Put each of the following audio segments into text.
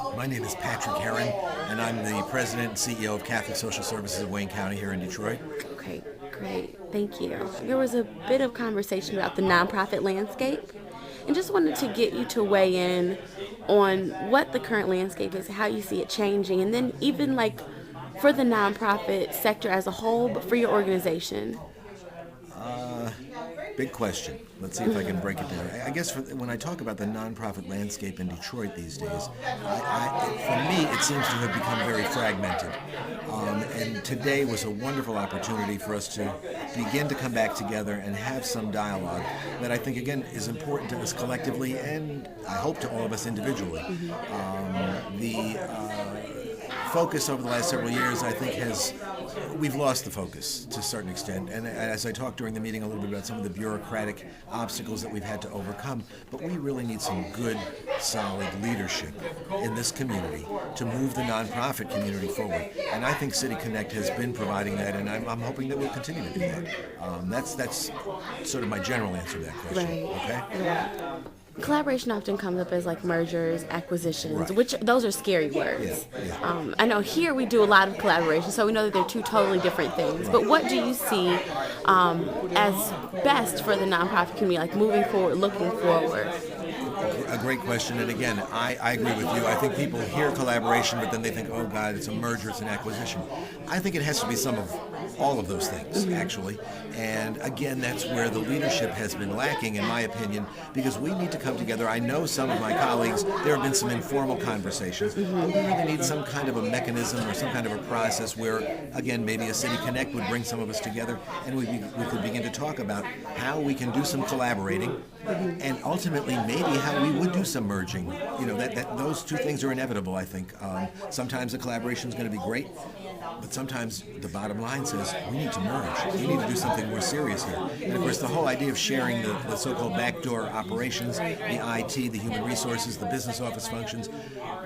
My name is Patrick Heron, and I'm the president and CEO of Catholic Social Services of Wayne County here in Detroit. Okay, great. Thank you. There was a bit of conversation about the nonprofit landscape, and just wanted to get you to weigh in on what the current landscape is, how you see it changing, and then even like for the nonprofit sector as a whole, but for your organization. Big question. Let's see if I can break it down. I guess when I talk about the nonprofit landscape in Detroit these days, for me, it seems to have become very fragmented. And today was a wonderful opportunity for us to begin to come back together and have some dialogue that I think, again, is important to us collectively and I hope to all of us individually. The focus over the last several years, I think, we've lost the focus to a certain extent. And as I talked during the meeting a little bit about some of the bureaucratic obstacles that we've had to overcome, but we really need some good, solid leadership in this community to move the nonprofit community forward. And I think City Connect has been providing that, and I'm hoping that we'll continue to do that. That's sort of my general answer to that question. Right. Okay? Right. Collaboration often comes up as like mergers, acquisitions, Right. which those are scary words. Yeah. I know here we do a lot of collaboration, so we know that they're two totally different things. But what do you see as best for the nonprofit community, like moving forward, looking forward? A great question, and again, I agree with you. I think people hear collaboration, but then they think, oh God, it's a merger, it's an acquisition. I think it has to be some of all of those things, actually. And again, that's where the leadership has been lacking, in my opinion, because we need to come together. I know some of my colleagues, there have been some informal conversations, but we really need some kind of a mechanism or some kind of a process where, again, maybe a City Connect would bring some of us together and we could begin to talk about how we can do some collaborating and ultimately maybe how we would do some merging. You know, that those two things are inevitable, I think. Sometimes the collaboration is going to be great, but sometimes the bottom line says we need to merge. We need to do something more serious here. And of course, the whole idea of sharing the so-called backdoor operations, the IT, the human resources, the business office functions,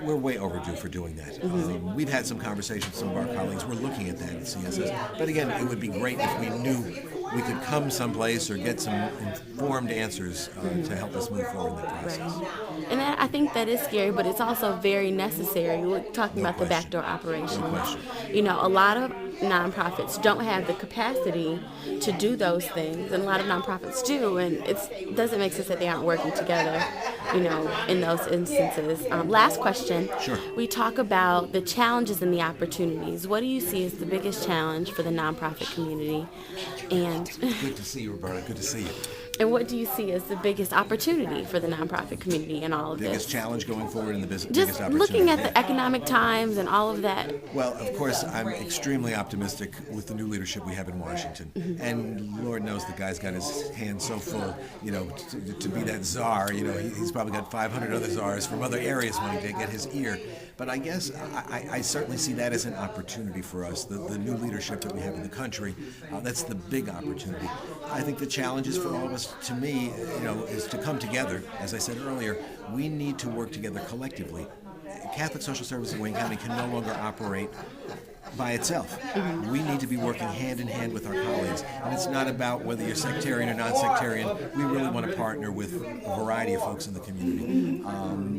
we're way overdue for doing that. We've had some conversations with some of our colleagues. We're looking at that at CSS. But again, it would be great if we knew we could come someplace or get some informed answers to help us move forward in that process. Right. And I think that is scary, but it's also very necessary. We're talking No about the question. backdoor operation. No question. You know, a lot of nonprofits don't have the capacity to do those things, and a lot of nonprofits do, and it doesn't make sense that they aren't working together, you know, in those instances. Last question. Sure. We talk about the challenges and the opportunities. What do you see as the biggest challenge for the nonprofit community? And Good to see you, Roberta. Good to see you. and what do you see as the biggest opportunity for the nonprofit community in all of Biggest this? challenge going forward in the biggest Just opportunity. looking at the economic times and all of that. Well, of course, I'm extremely optimistic with the new leadership we have in Washington. And Lord knows the guy's got his hands so full, you know, to be that czar. You know, he's probably got 500 other czars from other areas wanting to get his ear. But I guess I certainly see that as an opportunity for us, the new leadership that we have in the country. That's the big opportunity. I think the challenges for all of us, to me, you know, is to come together. As I said earlier, we need to work together collectively. Catholic Social Services in Wayne County can no longer operate by itself. We need to be working hand in hand with our colleagues. And it's not about whether you're sectarian or non-sectarian. We really want to partner with a variety of folks in the community.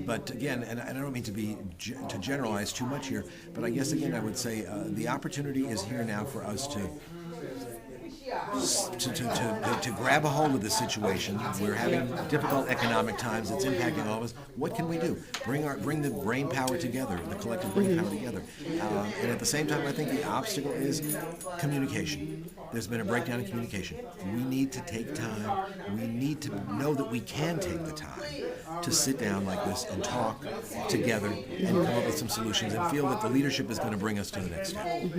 But again, and I don't mean to generalize too much here, but I guess again I would say the opportunity is here now for us to grab a hold of the situation. We're having difficult economic times. It's impacting all of us. What can we do? Bring the brain power together, the collective brain power together. And at the same time, I think the obstacle is communication. There's been a breakdown in communication. We need to take time. We need to know that we can take the time to sit down like this and talk together and come up with some solutions and feel that the leadership is going to bring us to the next step.